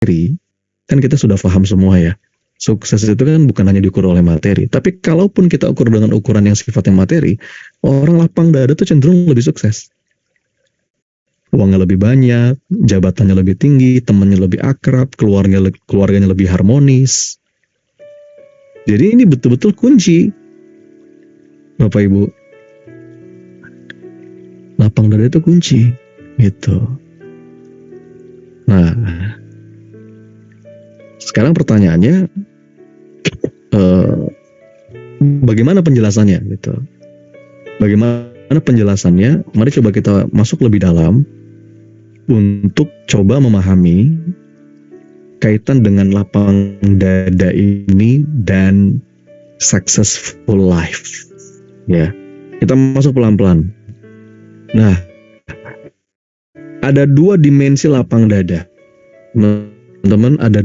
kan kita sudah paham semua ya. Sukses itu kan bukan hanya diukur oleh materi. Tapi kalaupun kita ukur dengan ukuran yang sifatnya materi, orang lapang dada tuh cenderung lebih sukses. Uangnya lebih banyak, jabatannya lebih tinggi, temannya lebih akrab, keluarganya lebih harmonis. Jadi ini betul-betul kunci, Bapak Ibu. Lapang dada itu kunci, gitu. Nah, sekarang pertanyaannya, bagaimana penjelasannya gitu? Bagaimana penjelasannya? Mari coba kita masuk lebih dalam untuk coba memahami kaitan dengan lapang dada ini dan successful life. Ya, kita masuk pelan-pelan. Nah, ada dua dimensi lapang dada, teman-teman. Ada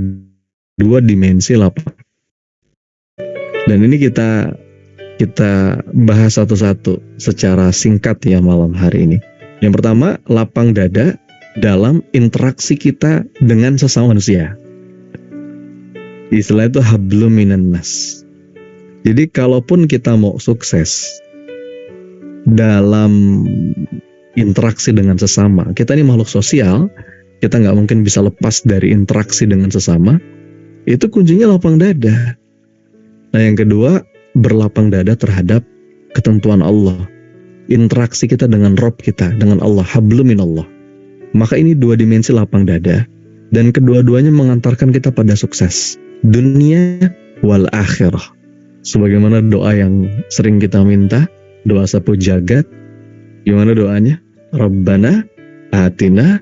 dua dimensi lapang. Dan ini kita bahas satu-satu secara singkat ya malam hari ini. Yang pertama, lapang dada dalam interaksi kita dengan sesama manusia. Istilah itu hablum minan nas. Jadi kalaupun kita mau sukses dalam interaksi dengan sesama, kita ini makhluk sosial, kita nggak mungkin bisa lepas dari interaksi dengan sesama. Itu kuncinya lapang dada. Nah, yang kedua, berlapang dada terhadap ketentuan Allah. Interaksi kita dengan Rob kita, dengan Allah, hablum minallah. Maka ini dua dimensi lapang dada, dan kedua-duanya mengantarkan kita pada sukses dunia wal akhirah. Sebagaimana doa yang sering kita minta, doa sapu jagat. Gimana doanya? Rabbana atina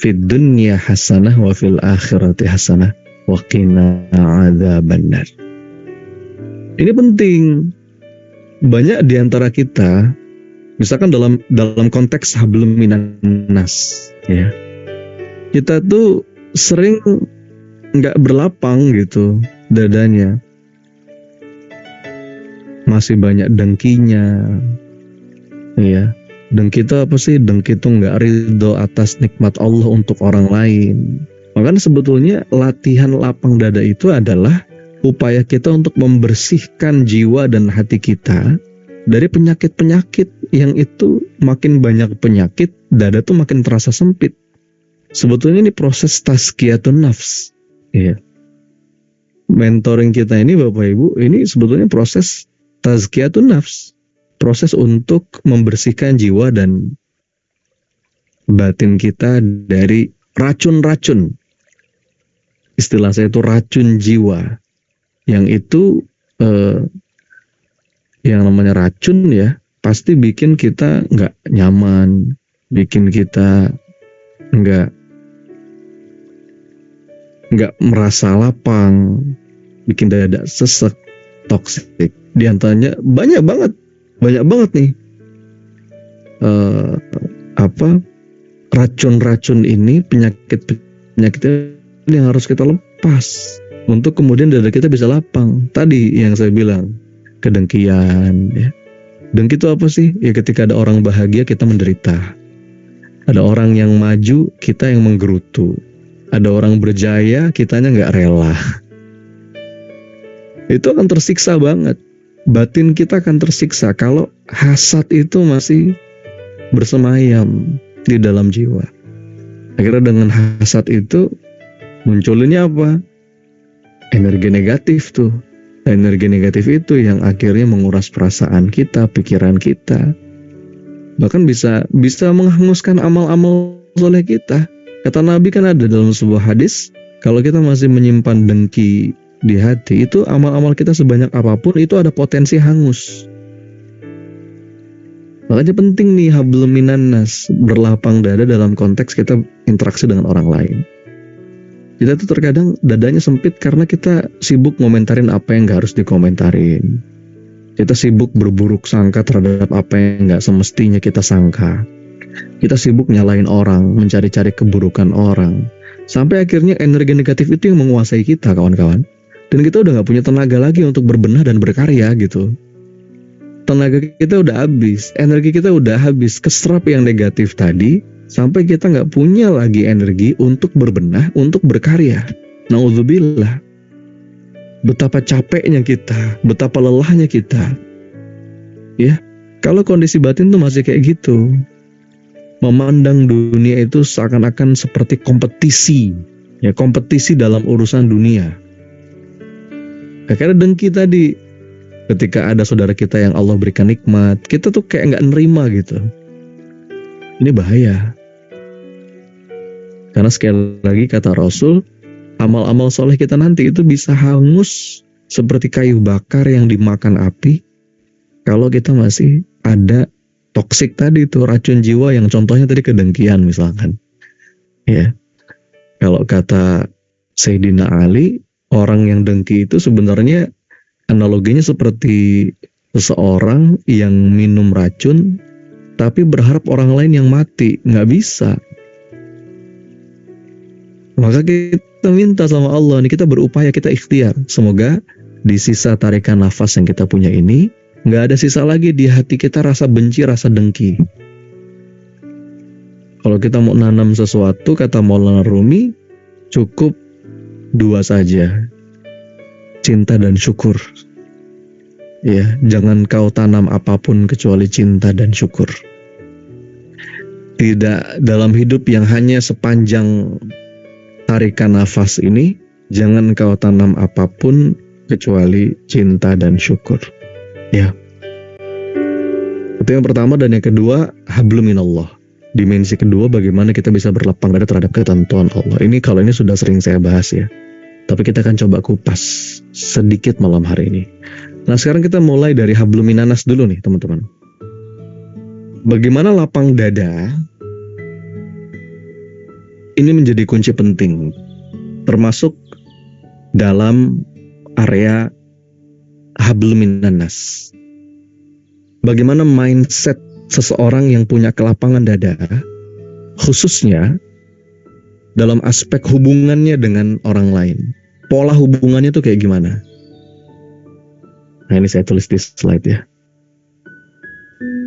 fid dunya hasanah wa fil akhirati hasanah wa qina adzabannar. Ini penting. Banyak di antara kita, misalkan dalam konteks hablum minan nas, ya, kita tuh sering nggak berlapang gitu dadanya, masih banyak dengkinya, ya. Dengki itu apa sih? Dengki itu nggak ridho atas nikmat Allah untuk orang lain. Makanya sebetulnya latihan lapang dada itu adalah upaya kita untuk membersihkan jiwa dan hati kita dari penyakit-penyakit yang itu makin banyak penyakit, dada tuh makin terasa sempit. Sebetulnya ini proses tazkiyatun nafs. Ya. Mentoring kita ini Bapak Ibu, ini sebetulnya proses tazkiyatun nafs. Proses untuk membersihkan jiwa dan batin kita dari racun-racun. Istilah saya itu racun jiwa. Yang itu yang namanya racun ya, pasti bikin kita nggak nyaman, bikin kita nggak merasa lapang, bikin dada sesek, toksik. Di antaranya banyak banget nih racun-racun ini, penyakit yang harus kita lepas untuk kemudian dada kita bisa lapang. Tadi yang saya bilang, kedengkian ya. Dengki itu apa sih? Ya ketika ada orang bahagia kita menderita. Ada orang yang maju, kita yang menggerutu. Ada orang berjaya, kitanya nggak rela. Itu akan tersiksa banget. Batin kita akan tersiksa kalau hasad itu masih bersemayam di dalam jiwa. Akhirnya dengan hasad itu munculinnya apa? Energi negatif tuh. Energi negatif itu yang akhirnya menguras perasaan kita, pikiran kita. Bahkan bisa menghanguskan amal-amal soleh kita. Kata Nabi kan ada dalam sebuah hadis, kalau kita masih menyimpan dengki di hati, itu amal-amal kita sebanyak apapun itu ada potensi hangus. Makanya penting nih hablum minan nas, berlapang dada dalam konteks kita interaksi dengan orang lain. Kita tuh terkadang dadanya sempit karena kita sibuk ngomentarin apa yang gak harus dikomentarin. Kita sibuk berburuk sangka terhadap apa yang gak semestinya kita sangka. Kita sibuk nyalain orang, mencari-cari keburukan orang. Sampai akhirnya energi negatif itu yang menguasai kita, kawan-kawan. Dan kita udah gak punya tenaga lagi untuk berbenah dan berkarya gitu. tenaga kita udah habis, energi kita udah habis, keserap yang negatif tadi, sampai kita nggak punya lagi energi untuk berbenah, untuk berkarya. Na'udzubillah. Betapa capeknya kita, betapa lelahnya kita. Ya, kalau kondisi batin tuh masih kayak gitu, memandang dunia itu seakan-akan seperti kompetisi, ya kompetisi dalam urusan dunia. Karena dengki tadi, ketika ada saudara kita yang Allah berikan nikmat, kita tuh kayak nggak nerima gitu. Ini bahaya. Karena sekali lagi kata Rasul, amal-amal soleh kita nanti itu bisa hangus seperti kayu bakar yang dimakan api, kalau kita masih ada toksik tadi itu, racun jiwa yang contohnya tadi kedengkian misalkan. Ya. Kalau kata Sayyidina Ali, orang yang dengki itu sebenarnya analoginya seperti seseorang yang minum racun tapi berharap orang lain yang mati. Nggak bisa. Maka kita minta sama Allah, nih kita berupaya, kita ikhtiar. Semoga di sisa tarikan nafas yang kita punya ini, nggak ada sisa lagi di hati kita rasa benci, rasa dengki. Kalau kita mau nanam sesuatu, kata Maulana Rumi, cukup 2 saja, cinta dan syukur. Ya, jangan kau tanam apapun kecuali cinta dan syukur. Tidak dalam hidup yang hanya sepanjang tarikan nafas ini, jangan kau tanam apapun kecuali cinta dan syukur. Ya. Itu yang pertama, dan yang kedua, hablum minallah. Dimensi kedua, bagaimana kita bisa berlapang dada terhadap ketentuan Allah. Ini kalau ini sudah sering saya bahas ya. Tapi kita akan coba kupas sedikit malam hari ini. Nah, sekarang kita mulai dari hablum minanas dulu nih, teman-teman. Bagaimana lapang dada? Ini menjadi kunci penting, termasuk dalam area hablum minanas. Bagaimana mindset seseorang yang punya kelapangan dada, khususnya dalam aspek hubungannya dengan orang lain. Pola hubungannya tuh kayak gimana? Nah, ini saya tulis di slide ya.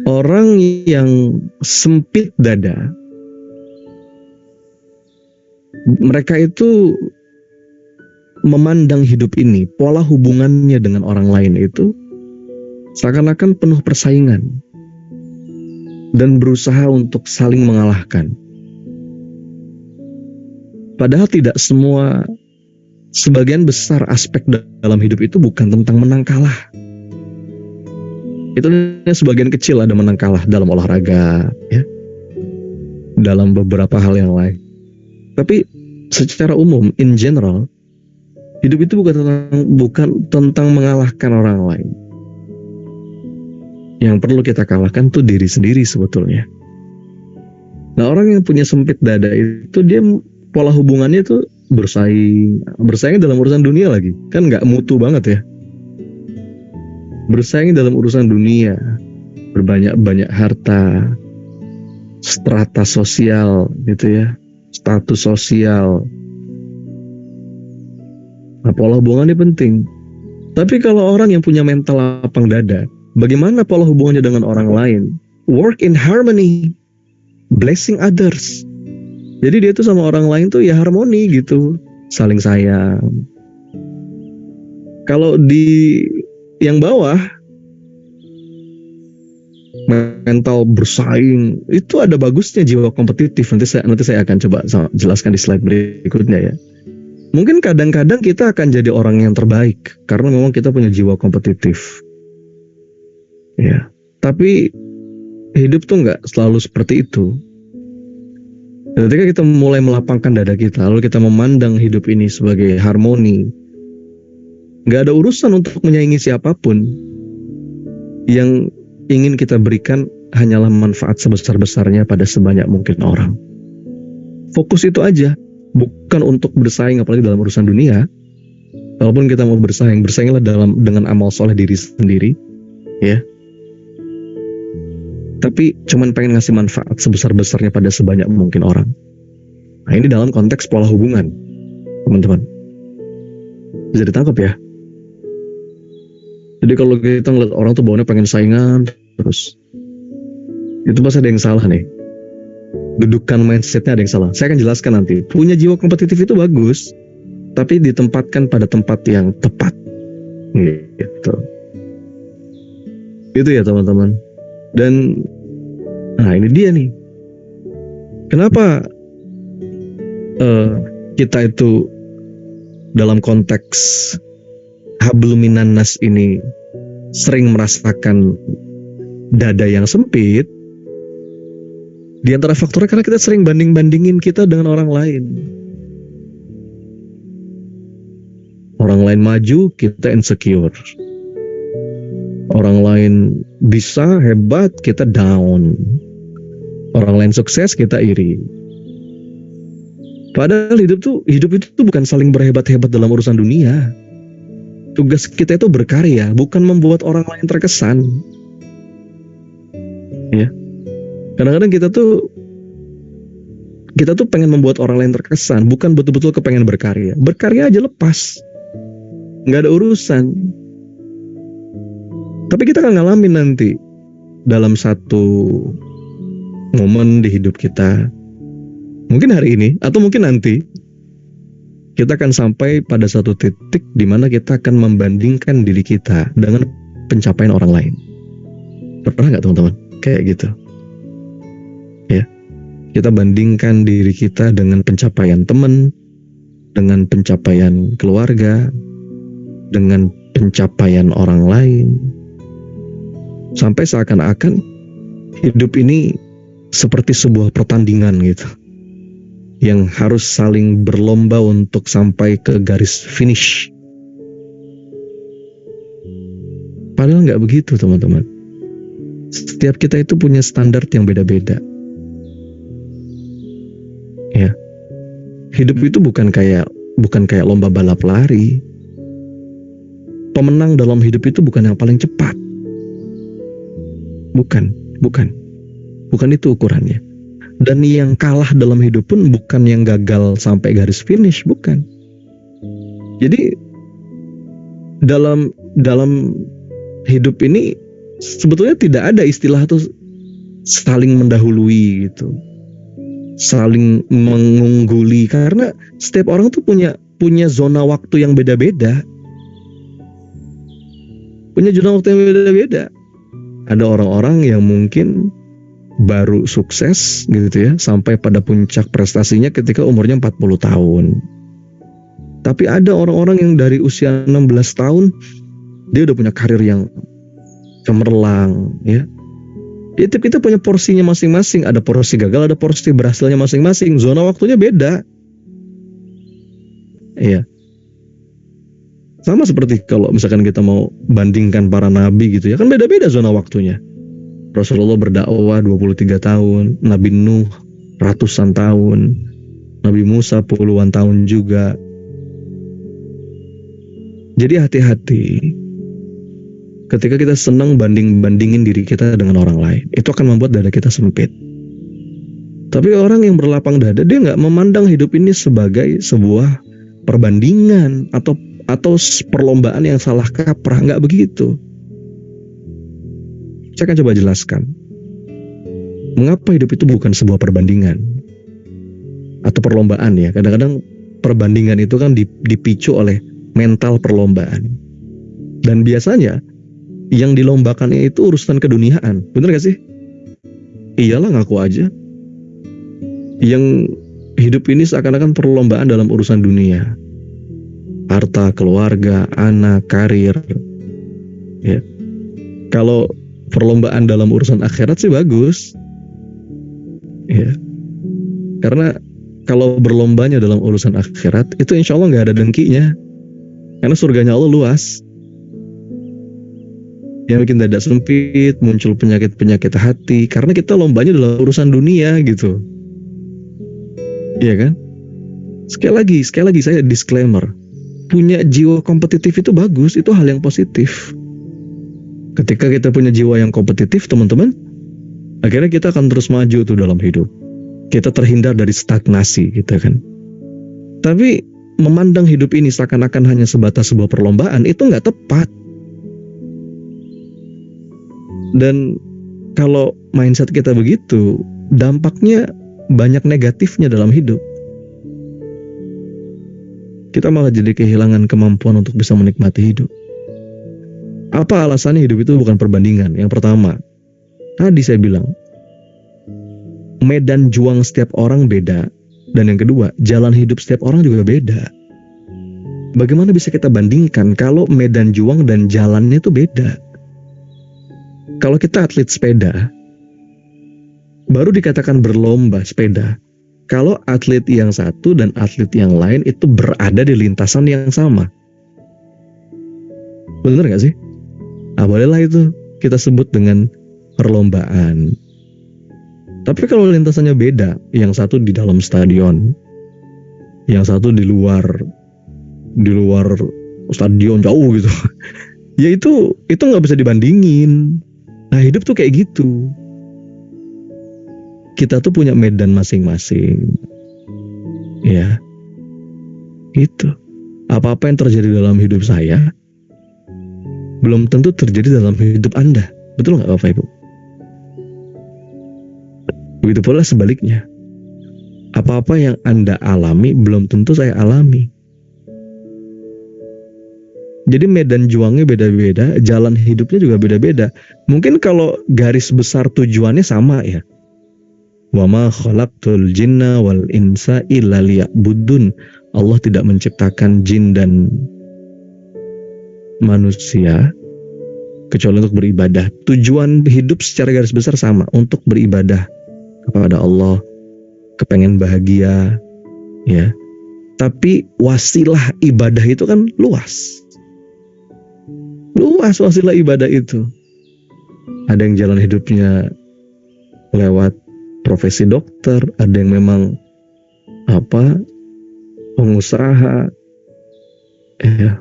Orang yang sempit dada, mereka itu memandang hidup ini, pola hubungannya dengan orang lain itu seakan-akan penuh persaingan dan berusaha untuk saling mengalahkan. Padahal tidak semua, sebagian besar aspek dalam hidup itu bukan tentang menang kalah. Itu sebagian kecil ada menang kalah dalam olahraga, ya, dalam beberapa hal yang lain. Tapi secara umum, in general, hidup itu bukan tentang mengalahkan orang lain. Yang perlu kita kalahkan tuh diri sendiri sebetulnya. Nah, orang yang punya sempit dada itu, dia pola hubungannya tuh bersaing dalam urusan dunia lagi, kan nggak mutu banget ya. Bersaing dalam urusan dunia, berbanyak harta, strata sosial gitu ya, status sosial. Nah, pola hubungannya penting. Tapi kalau orang yang punya mental lapang dada, bagaimana pola hubungannya dengan orang lain? Work in harmony, blessing others. Jadi dia tuh sama orang lain tuh ya harmoni gitu, saling sayang. Kalau di yang bawah, mental bersaing, itu ada bagusnya jiwa kompetitif. Nanti saya akan coba jelaskan di slide berikutnya ya. Mungkin kadang-kadang kita akan jadi orang yang terbaik karena memang kita punya jiwa kompetitif. Ya, tapi hidup tuh nggak selalu seperti itu. Ketika kita mulai melapangkan dada kita, lalu kita memandang hidup ini sebagai harmoni, nggak ada urusan untuk menyaingi siapapun. Yang ingin kita berikan hanyalah manfaat sebesar-besarnya pada sebanyak mungkin orang. Fokus itu aja, bukan untuk bersaing apalagi dalam urusan dunia. Walaupun kita mau bersainglah dengan amal soleh diri sendiri, ya. Tapi cuman pengen ngasih manfaat sebesar-besarnya pada sebanyak mungkin orang. Nah, ini dalam konteks pola hubungan, teman-teman. Bisa ditangkap ya? Jadi kalau kita ngeliat orang tuh bawaannya pengen saingan terus, itu pasti ada yang salah nih. Dudukan mindsetnya ada yang salah. Saya akan jelaskan nanti. Punya jiwa kompetitif itu bagus, tapi ditempatkan pada tempat yang tepat. Gitu. Itu ya teman-teman. Dan nah ini dia nih. Kenapa kita itu dalam konteks hablum minan nas ini sering merasakan dada yang sempit? Di antara faktornya karena kita sering banding-bandingin kita dengan orang lain. Orang lain maju, kita insecure. Orang lain bisa, hebat, kita down. Orang lain sukses, kita iri. Padahal hidup itu bukan saling berhebat-hebat dalam urusan dunia. Tugas kita itu berkarya, bukan membuat orang lain terkesan. Ya. Kadang-kadang kita tuh pengen membuat orang lain terkesan, bukan betul-betul kepengen berkarya. Berkarya aja lepas, nggak ada urusan. Tapi kita akan ngalamin nanti dalam satu momen di hidup kita, mungkin hari ini atau mungkin nanti, kita akan sampai pada satu titik di mana kita akan membandingkan diri kita dengan pencapaian orang lain. Pernah nggak teman-teman kayak gitu? Ya, kita bandingkan diri kita dengan pencapaian teman, dengan pencapaian keluarga, dengan pencapaian orang lain, sampai seakan-akan hidup ini seperti sebuah pertandingan gitu, yang harus saling berlomba untuk sampai ke garis finish. Padahal nggak begitu teman-teman. Setiap kita itu punya standar yang beda-beda. Ya, hidup itu bukan kayak lomba balap lari. Pemenang dalam hidup itu bukan yang paling cepat. Bukan itu ukurannya. Dan yang kalah dalam hidup pun bukan yang gagal sampai garis finish, bukan. Jadi dalam hidup ini sebetulnya tidak ada istilah itu saling mendahului gitu, saling mengungguli, karena setiap orang tuh punya zona waktu yang beda-beda. Punya zona waktu yang beda-beda. Ada orang-orang yang mungkin baru sukses gitu ya, sampai pada puncak prestasinya ketika umurnya 40 tahun. Tapi ada orang-orang yang dari usia 16 tahun dia udah punya karir yang cemerlang ya. Jadi kita punya porsinya masing-masing, ada porsi gagal, ada porsi berhasilnya masing-masing. Zona waktunya beda. Iya. Sama seperti kalau misalkan kita mau bandingkan para nabi gitu ya, kan beda-beda zona waktunya. Rasulullah berdakwah 23 tahun, Nabi Nuh ratusan tahun, Nabi Musa puluhan tahun juga. Jadi hati-hati ketika kita senang bandingin diri kita dengan orang lain. Itu akan membuat dada kita sempit. Tapi orang yang berlapang dada, dia gak memandang hidup ini sebagai sebuah perbandingan atau perlombaan yang salah kaprah. Gak begitu. Saya akan coba jelaskan mengapa hidup itu bukan sebuah perbandingan atau perlombaan ya. Kadang-kadang perbandingan itu kan dipicu oleh mental perlombaan. Dan biasanya yang dilombakan itu urusan keduniaan. Bener gak sih? Iyalah, ngaku aja. Yang hidup ini seakan-akan perlombaan dalam urusan dunia. Harta, keluarga, anak, karir. Ya. Kalau perlombaan dalam urusan akhirat sih bagus. Ya. Karena kalau berlombanya dalam urusan akhirat, itu insya Allah gak ada dengkinya. Karena surganya Allah luas. Yang bikin dada sempit, muncul penyakit-penyakit hati, karena kita lombanya dalam urusan dunia gitu. Iya kan? Sekali lagi saya disclaimer. Punya jiwa kompetitif itu bagus, itu hal yang positif. Ketika kita punya jiwa yang kompetitif, teman-teman, akhirnya kita akan terus maju tuh dalam hidup. Kita terhindar dari stagnasi gitu kan. Tapi memandang hidup ini seakan-akan hanya sebatas sebuah perlombaan, itu nggak tepat. Dan kalau mindset kita begitu, dampaknya banyak negatifnya dalam hidup. Kita malah jadi kehilangan kemampuan untuk bisa menikmati hidup. Apa alasannya hidup itu bukan perbandingan? Yang pertama, tadi saya bilang, medan juang setiap orang beda. Dan yang kedua, jalan hidup setiap orang juga beda. Bagaimana bisa kita bandingkan kalau medan juang dan jalannya itu beda? Kalau kita atlet sepeda, baru dikatakan berlomba sepeda kalau atlet yang satu dan atlet yang lain itu berada di lintasan yang sama. Bener gak sih? Nah, bolehlah itu kita sebut dengan perlombaan. Tapi kalau lintasannya beda, yang satu di dalam stadion, yang satu di luar stadion jauh gitu, ya itu nggak bisa dibandingin. Nah, hidup tuh kayak gitu. Kita tuh punya medan masing-masing, ya. Itu apa-apa yang terjadi dalam hidup saya belum tentu terjadi dalam hidup Anda. Betul nggak Bapak Ibu? Begitu pula sebaliknya. Apa-apa yang Anda alami belum tentu saya alami. Jadi medan juangnya beda-beda, jalan hidupnya juga beda-beda. Mungkin kalau garis besar tujuannya sama ya. Wa ma khalaqtul jinna wal insa illa liya'budun. Allah tidak menciptakan jin dan manusia kecuali untuk beribadah. Tujuan hidup secara garis besar sama, untuk beribadah kepada Allah, kepengen bahagia, ya. Tapi wasilah ibadah itu kan luas. Luas wasilah ibadah itu. Ada yang jalan hidupnya lewat profesi dokter, ada yang memang pengusaha, ya.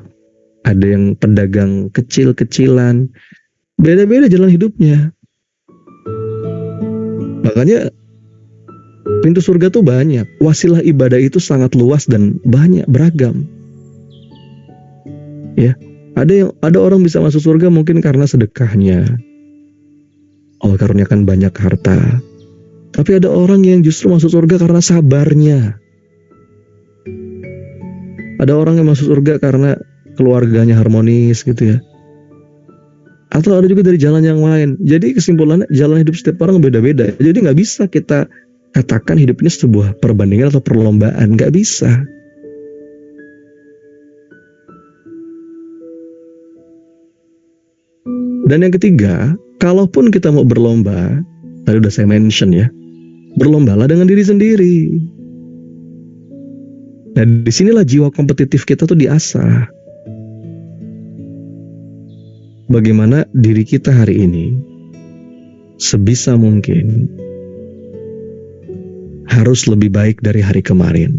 Ada yang pedagang kecil-kecilan. Beda-beda jalan hidupnya. Makanya pintu surga tuh banyak. Wasilah ibadah itu sangat luas dan banyak, beragam. Ya, ada orang bisa masuk surga mungkin karena sedekahnya. Allah karuniakan banyak harta. Tapi ada orang yang justru masuk surga karena sabarnya. Ada orang yang masuk surga karena keluarganya harmonis gitu ya. Atau ada juga dari jalan yang lain. Jadi kesimpulannya jalan hidup setiap orang beda-beda. Jadi nggak bisa kita katakan hidup ini sebuah perbandingan atau perlombaan. Nggak bisa. Dan yang ketiga, kalaupun kita mau berlomba, tadi udah saya mention ya, berlombalah dengan diri sendiri. Nah, disinilah jiwa kompetitif kita tuh diasah. Bagaimana diri kita hari ini sebisa mungkin harus lebih baik dari hari kemarin.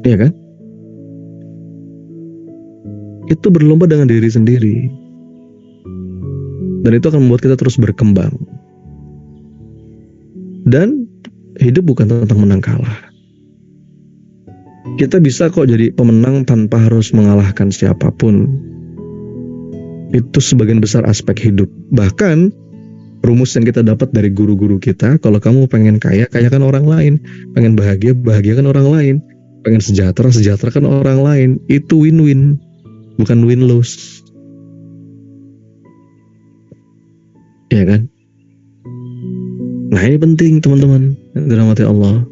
Iya kan? Itu berlomba dengan diri sendiri. Dan itu akan membuat kita terus berkembang. Dan hidup bukan tentang menang kalah. Kita bisa kok jadi pemenang tanpa harus mengalahkan siapapun. Itu sebagian besar aspek hidup. Bahkan rumus yang kita dapat dari guru-guru kita, kalau kamu pengen kaya, kayakan orang lain. Pengen bahagia, bahagiakan orang lain. Pengen sejahtera, sejahterakan orang lain. Itu win-win, bukan win-lose. Ya kan? Nah, ini penting teman-teman, dirahmati Allah.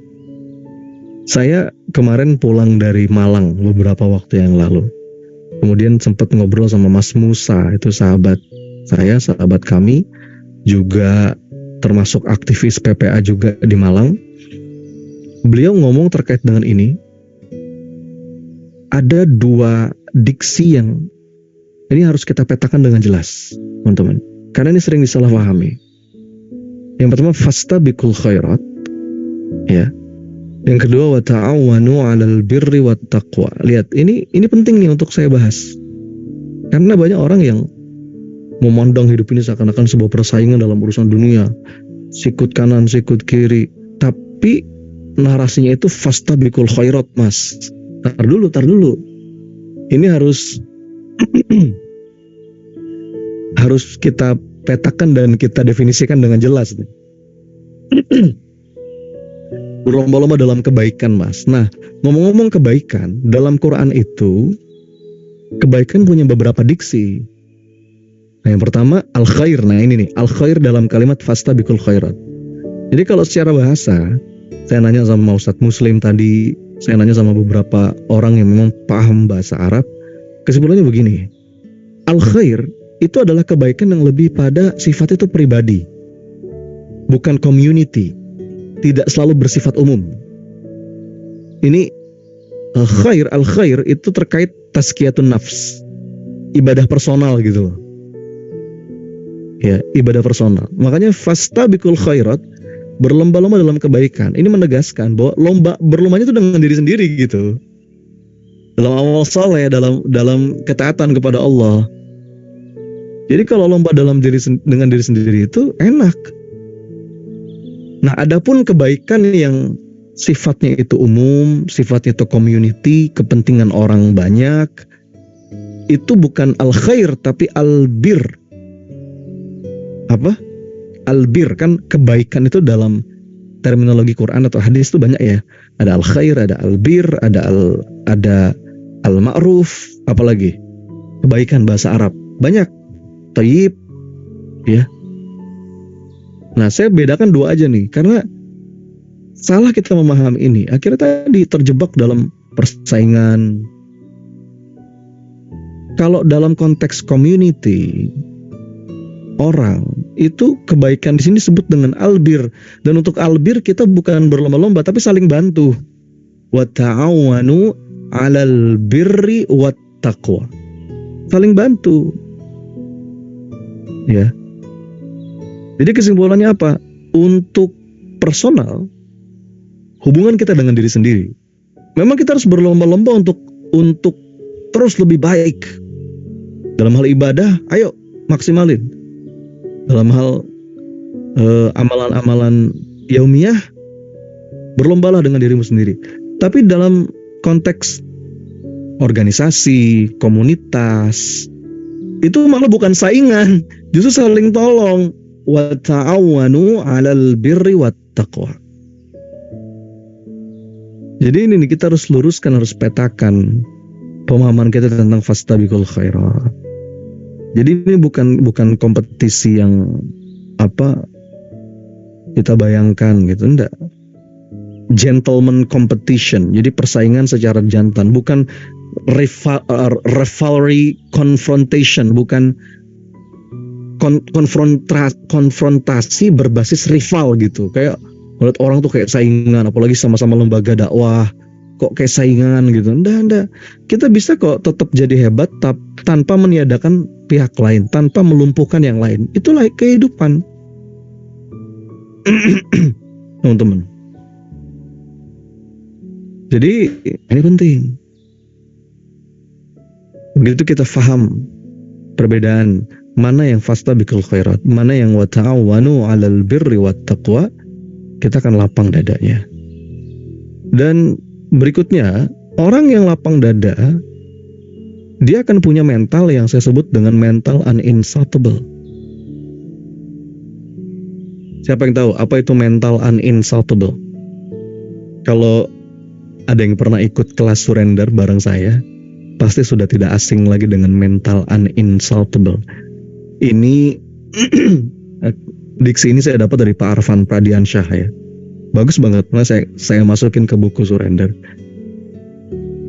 Saya kemarin pulang dari Malang beberapa waktu yang lalu. Kemudian sempat ngobrol sama Mas Musa, itu sahabat saya, sahabat kami, juga termasuk aktivis PPA juga di Malang. Beliau ngomong terkait dengan ini. Ada dua diksi yang ini harus kita petakan dengan jelas, teman-teman. Karena ini sering disalahpahami. Yang pertama, fastabiqul khairat, ya. Yang kedua, wa ta'awanu 'alal birri wat taqwa. Lihat, ini penting nih untuk saya bahas. Karena banyak orang yang memandang hidup ini seakan-akan sebuah persaingan dalam urusan dunia. Sikut kanan, sikut kiri. Tapi narasinya itu fastabiqul khairat, Mas. Tar dulu. Ini harus harus kita petakan dan kita definisikan dengan jelas. Berlomba-lomba dalam kebaikan, Mas. Nah, ngomong-ngomong kebaikan, dalam Quran itu kebaikan punya beberapa diksi. Nah, yang pertama al-khair. Nah, ini nih, al-khair dalam kalimat fastabiqul khairat. Jadi kalau secara bahasa, saya nanya sama Ustadz Muslim tadi, saya nanya sama beberapa orang yang memang paham bahasa Arab, kesimpulannya begini. Al-khair itu adalah kebaikan yang lebih pada sifat itu pribadi, bukan community, tidak selalu bersifat umum. Ini al-khair itu terkait tazkiyatun nafs, ibadah personal gitu loh. Ya, ibadah personal. Makanya fastabiqul khairat, berlomba-lomba dalam kebaikan. Ini menegaskan bahwa berlombanya itu dengan diri sendiri gitu. Dalam amal saleh, dalam ketaatan kepada Allah. Jadi kalau lomba dengan diri sendiri itu enak. Nah, adapun kebaikan yang sifatnya itu umum, sifatnya itu community, kepentingan orang banyak, itu bukan al-khair tapi al-bir. Apa? Al-bir, kan kebaikan itu dalam terminologi Quran atau hadis itu banyak ya. Ada al-khair, ada al-bir, ada al-ma'ruf, apalagi kebaikan bahasa Arab. Banyak. Thayyib, ya. Nah, saya bedakan dua aja nih, karena salah kita memahami ini. Akhirnya tadi terjebak dalam persaingan. Kalau dalam konteks community, orang itu kebaikan di sini disebut dengan albir, dan untuk albir kita bukan berlomba-lomba tapi saling bantu. Wa ta'awanu 'alal birri wat taqwa. Saling bantu. Ya. Jadi kesimpulannya apa? Untuk personal, hubungan kita dengan diri sendiri, memang kita harus berlomba-lomba untuk terus lebih baik. Dalam hal ibadah, ayo maksimalin. Dalam hal amalan-amalan yaumiyah, berlombalah dengan dirimu sendiri. Tapi dalam konteks organisasi, komunitas, itu malah bukan saingan, justru saling tolong. Wa ta'awanu 'alal birri wat taqwa. Jadi ini nih, kita harus luruskan, harus petakan pemahaman kita tentang fastabiqul khairat. Jadi ini bukan kompetisi yang apa kita bayangkan gitu, enggak. Gentleman competition. Jadi persaingan secara jantan, bukan rivalry confrontation, bukan konfrontasi berbasis rival gitu. Kayak melihat orang tuh kayak saingan, apalagi sama-sama lembaga dakwah, kok kayak saingan gitu. Enggak. Kita bisa kok tetap jadi hebat tanpa meniadakan pihak lain, tanpa melumpuhkan yang lain. Itulah kehidupan. Teman-teman. Jadi ini penting. Begitu kita paham perbedaan mana yang fastabiqul khairat, mana yang wa ta'awanu 'alal birri wat taqwa, kita akan lapang dadanya. Dan berikutnya, orang yang lapang dada, dia akan punya mental yang saya sebut dengan mental uninsultable. Siapa yang tahu apa itu mental uninsultable? Kalau ada yang pernah ikut kelas surrender bareng saya, pasti sudah tidak asing lagi dengan mental uninsultable. Ini diksi ini saya dapat dari Pak Arfan Pradiansyah ya. Bagus banget, nah saya masukin ke buku surrender.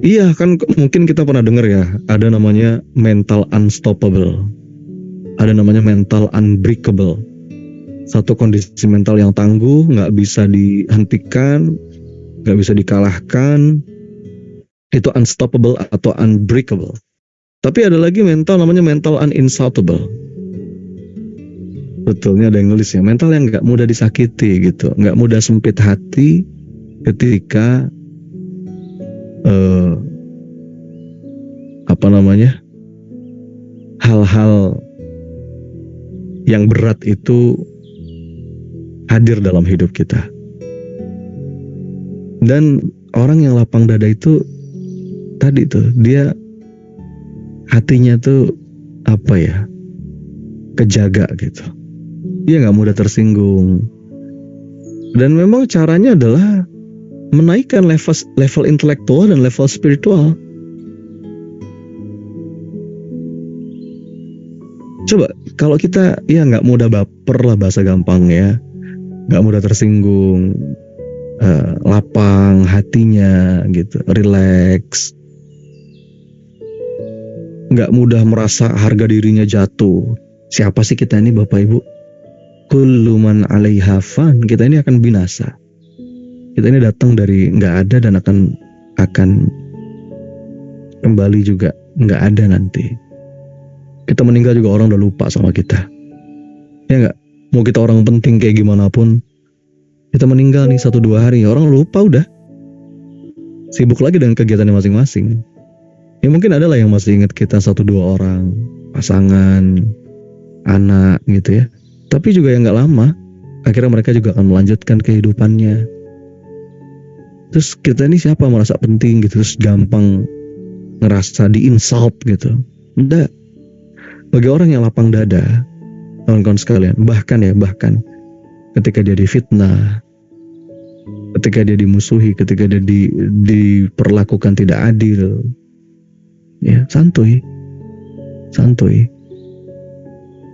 Iya kan, mungkin kita pernah dengar ya, ada namanya mental unstoppable, ada namanya mental unbreakable. Satu kondisi mental yang tangguh, nggak bisa dihentikan, nggak bisa dikalahkan, itu unstoppable atau unbreakable. Tapi ada lagi mental namanya mental uninsultable. Betulnya ada yang nulis ya, mental yang nggak mudah disakiti gitu, nggak mudah sempit hati ketika hal-hal yang berat itu hadir dalam hidup kita. Dan orang yang lapang dada itu tadi tuh, dia hatinya tuh apa ya, kejaga gitu. Dia nggak mudah tersinggung. Dan memang caranya adalah menaikkan level intelektual dan level spiritual. Coba kalau kita ya nggak mudah baper lah bahasa gampangnya, nggak mudah tersinggung, lapang hatinya gitu, relax, nggak mudah merasa harga dirinya jatuh. Siapa sih kita ini Bapak Ibu? Kullu man 'alaiha fan, kita ini akan binasa. Kita ini datang dari nggak ada dan akan kembali juga nggak ada nanti. Kita meninggal juga orang udah lupa sama kita. Ya nggak? Mau kita orang penting kayak gimana pun, kita meninggal nih 1-2 hari, orang lupa udah. Sibuk lagi dengan kegiatannya masing-masing. Ya mungkin adalah yang masih ingat kita 1-2 orang, pasangan, anak gitu ya. Tapi juga yang gak lama, akhirnya mereka juga akan melanjutkan kehidupannya. Terus kita ini siapa merasa penting gitu, terus gampang ngerasa di-insult gitu. Enggak. Bagi orang yang lapang dada, kawan-kawan sekalian, bahkan ketika dia difitnah, ketika dia dimusuhi, ketika dia diperlakukan tidak adil, ya santuy.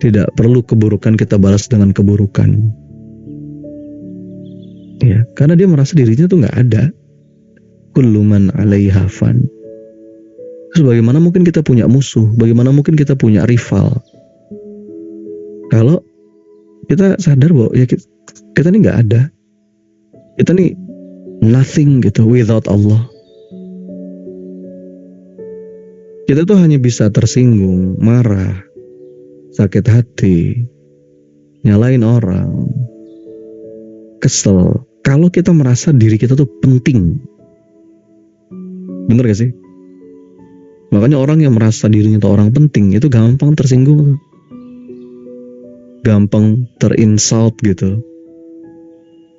Tidak perlu keburukan kita balas dengan keburukan. Ya, karena dia merasa dirinya tuh nggak ada. Kullu man 'alaiha fan. Terus bagaimana mungkin kita punya musuh? Bagaimana mungkin kita punya rival? Kalau kita sadar bahwa ya kita ini nggak ada. Kita nih nothing gitu without Allah. Kita tuh hanya bisa tersinggung, marah, sakit hati, nyalain orang, kesel, kalau kita merasa diri kita tuh penting. Bener gak sih? Makanya orang yang merasa dirinya tuh orang penting itu gampang tersinggung, gampang terinsult gitu.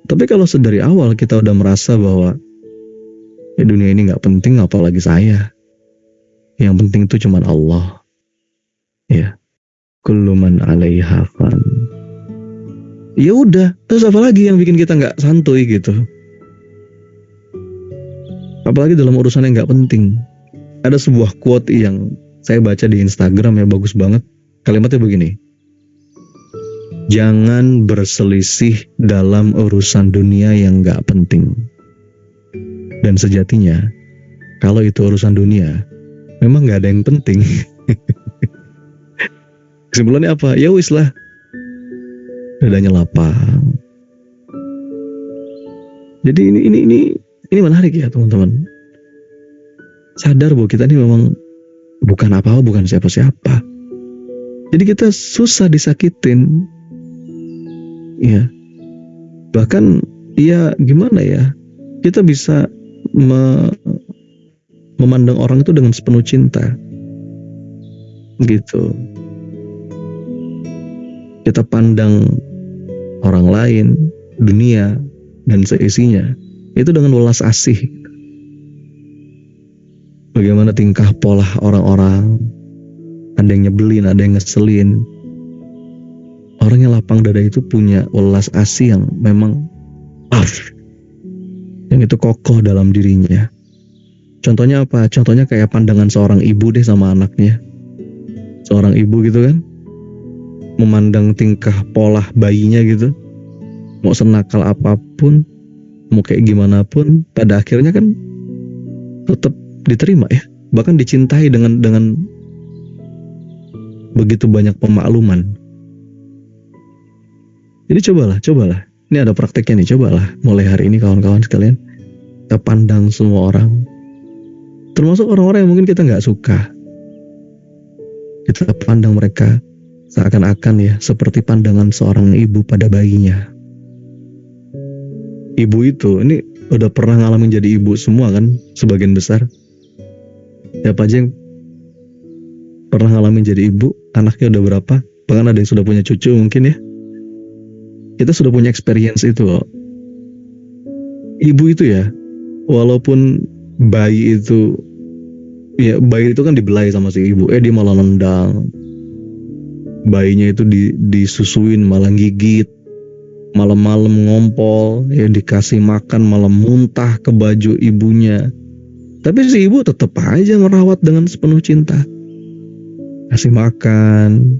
Tapi kalau sedari awal kita udah merasa bahwa ya dunia ini gak penting, apalagi saya, yang penting itu cuma Allah. Ya, kullu man 'alaiha fan. Ya udah, terus apa lagi yang bikin kita nggak santuy gitu? Apalagi dalam urusan yang nggak penting. Ada sebuah quote yang saya baca di Instagram ya, bagus banget. Kalimatnya begini: jangan berselisih dalam urusan dunia yang nggak penting. Dan sejatinya, kalau itu urusan dunia, memang nggak ada yang penting. Kesimpulannya apa? Ya wis lah, dadanya lapang. Jadi ini menarik ya teman-teman. Sadar bahwa kita ini memang bukan apa-apa, bukan siapa-siapa. Jadi kita susah disakitin. Ya. Bahkan ya gimana ya? Kita bisa memandang orang itu dengan sepenuh cinta. Gitu. Kita pandang orang lain, dunia, dan seisinya itu dengan welas asih. Bagaimana tingkah pola orang-orang, ada yang nyebelin, ada yang ngeselin. Orang yang lapang dada itu punya welas asih yang memang yang itu kokoh dalam dirinya. Contohnya apa? Contohnya kayak pandangan seorang ibu deh sama anaknya. Seorang ibu gitu kan, memandang tingkah pola bayinya gitu, mau senakal apapun, mau kayak gimana pun, pada akhirnya kan tetap diterima ya, bahkan dicintai dengan begitu banyak pemakluman. Jadi cobalah, ini ada prakteknya nih, cobalah mulai hari ini kawan-kawan sekalian, kita pandang semua orang, termasuk orang-orang yang mungkin kita nggak suka, kita pandang mereka seakan-akan ya seperti pandangan seorang ibu pada bayinya. Ibu itu ini udah pernah ngalamin jadi ibu semua kan, sebagian besar. Siapa aja yang pernah ngalamin jadi ibu, anaknya udah berapa, bahkan ada yang sudah punya cucu mungkin ya. Kita sudah punya experience itu kok. Ibu itu ya, walaupun bayi itu kan dibelai sama si ibu, dia malah nendang, bayinya itu disusuin malah gigit, malam-malam ngompol, ya dikasih makan malah muntah ke baju ibunya. Tapi si ibu tetap aja merawat dengan sepenuh cinta. Kasih makan,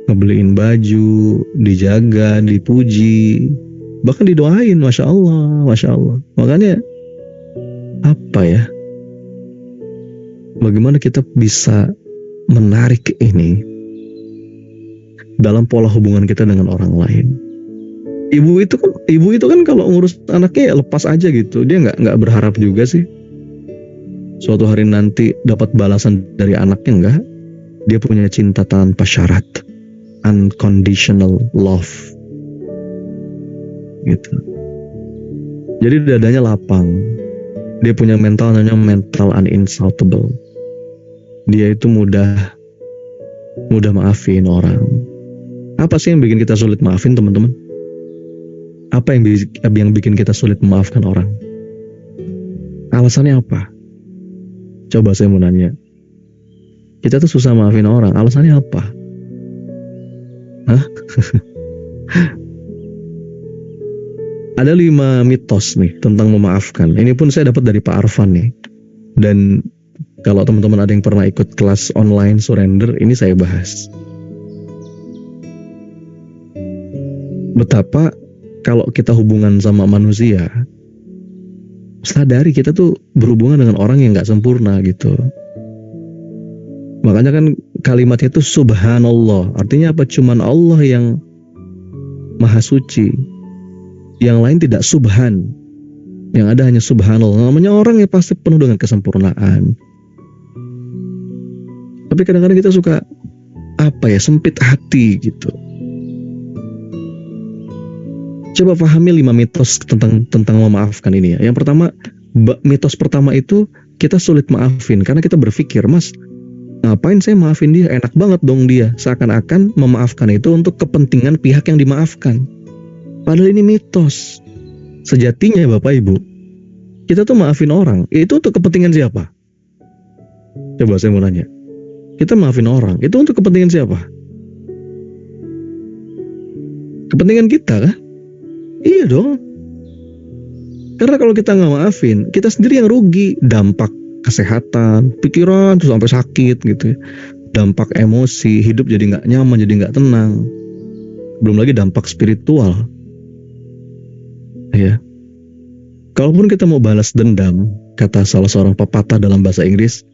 ngebeliin baju, dijaga, dipuji, bahkan didoain, Masya Allah, Masya Allah. Makanya apa ya, bagaimana kita bisa menarik ini dalam pola hubungan kita dengan orang lain. Ibu itu kan kalau ngurus anaknya ya lepas aja gitu, dia nggak berharap juga sih suatu hari nanti dapat balasan dari anaknya. Enggak, dia punya cinta tanpa syarat, unconditional love gitu. Jadi dadanya lapang, dia punya mental namanya mental uninsultable. Dia itu mudah maafin orang. Apa sih yang bikin kita sulit maafin, teman-teman? Apa yang bikin kita sulit memaafkan orang? Alasannya apa? Coba saya mau nanya. Kita tuh susah maafin orang, alasannya apa? Hah? Ada 5 mitos nih tentang memaafkan. Ini pun saya dapat dari Pak Arfan nih. Dan kalau teman-teman ada yang pernah ikut kelas online surrender, ini saya bahas. Betapa kalau kita hubungan sama manusia, sadari kita tuh berhubungan dengan orang yang gak sempurna gitu. Makanya kan kalimatnya itu subhanallah. Artinya apa? Cuman Allah yang maha suci. Yang lain tidak subhan. Yang ada hanya subhanallah. Namanya orang ya pasti penuh dengan kesempurnaan. Tapi kadang-kadang kita suka sempit hati gitu. Coba pahami 5 mitos tentang memaafkan ini ya. Yang pertama, mitos pertama itu kita sulit maafin karena kita berpikir, Mas, ngapain saya maafin dia? Enak banget dong dia. Seakan-akan memaafkan itu untuk kepentingan pihak yang dimaafkan. Padahal ini mitos. Sejatinya Bapak Ibu, kita tuh maafin orang, itu untuk kepentingan siapa? Coba saya mau nanya. Kita maafin orang, itu untuk kepentingan siapa? Kepentingan kita kan? Iya dong. Karena kalau kita nggak maafin, kita sendiri yang rugi. Dampak kesehatan, pikiran tuh sampai sakit gitu ya. Dampak emosi, hidup jadi nggak nyaman, jadi nggak tenang. Belum lagi dampak spiritual. Ya. Kalaupun kita mau balas dendam, kata salah seorang pepatah dalam bahasa Inggris,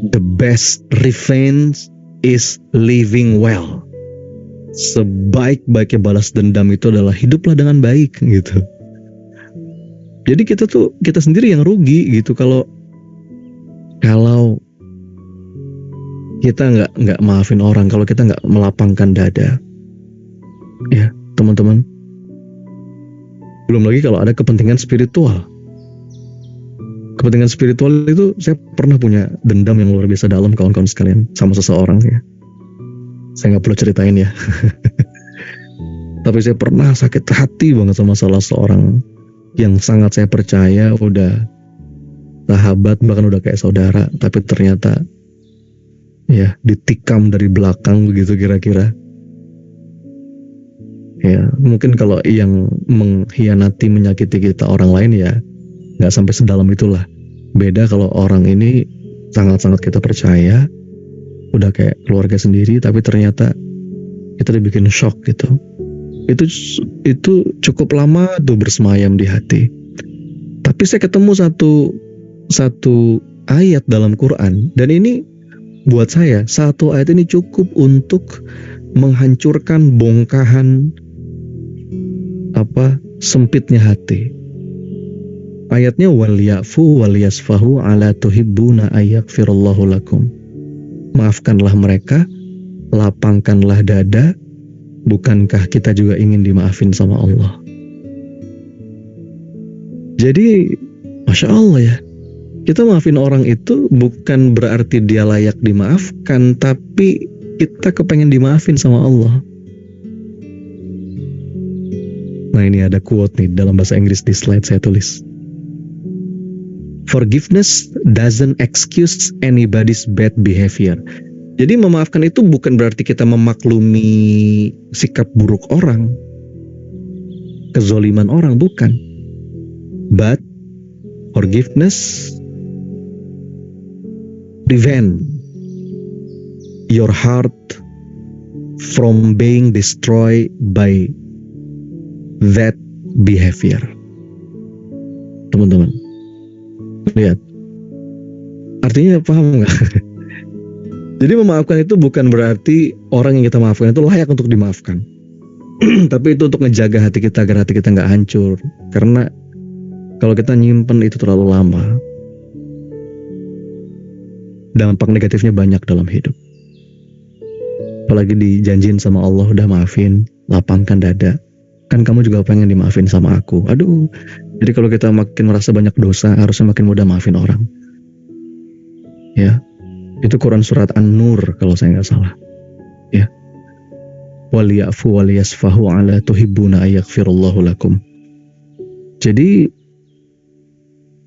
the best revenge is living well. Sebaik-baiknya balas dendam itu adalah hiduplah dengan baik gitu. Jadi kita sendiri yang rugi gitu kalau kita nggak maafin orang, kalau kita nggak melapangkan dada, ya teman-teman. Belum lagi kalau ada kepentingan spiritual. Kepentingan spiritual itu saya pernah punya dendam yang luar biasa dalam, kawan-kawan sekalian, sama seseorang ya. Saya nggak perlu ceritain ya. Tapi saya pernah sakit hati banget sama salah seorang yang sangat saya percaya, udah sahabat, bahkan udah kayak saudara, tapi ternyata ya ditikam dari belakang begitu kira-kira. Ya mungkin kalau yang mengkhianati, menyakiti kita orang lain ya nggak sampai sedalam itulah. Beda kalau orang ini sangat-sangat kita percaya, udah kayak keluarga sendiri, tapi ternyata kita dibikin shock gitu. Itu cukup lama tuh bersemayam di hati. Tapi saya ketemu satu ayat dalam Quran, dan ini buat saya satu ayat ini cukup untuk menghancurkan bongkahan sempitnya hati. Ayatnya walyafu walyasfahu ala tuhibbuna ayaghfirallahu lakum. Maafkanlah mereka, lapangkanlah dada, bukankah kita juga ingin dimaafin sama Allah? Jadi Masya Allah ya, kita maafin orang itu bukan berarti dia layak dimaafkan, tapi kita kepengen dimaafin sama Allah. Nah ini ada quote nih dalam bahasa Inggris di slide saya tulis. Forgiveness doesn't excuse anybody's bad behavior. Jadi memaafkan itu bukan berarti kita memaklumi sikap buruk orang, kezoliman orang, bukan. But forgiveness prevent your heart from being destroyed by that behavior. Teman-teman, lihat. Artinya paham nggak? Jadi memaafkan itu bukan berarti orang yang kita maafkan itu layak untuk dimaafkan. Tapi itu untuk ngejaga hati kita agar hati kita nggak hancur. Karena kalau kita nyimpen itu terlalu lama, dampak negatifnya banyak dalam hidup. Apalagi dijanjiin sama Allah, udah maafin, lapangkan dada. Kan kamu juga pengen dimaafin sama aku. Aduh, jadi kalau kita makin merasa banyak dosa, harusnya makin mudah maafin orang. Ya, itu Quran surat An-Nur kalau saya nggak salah. Ya, waliyafu waliyasfahu ala tuhibbuna ayaghfirullahu lakum. Jadi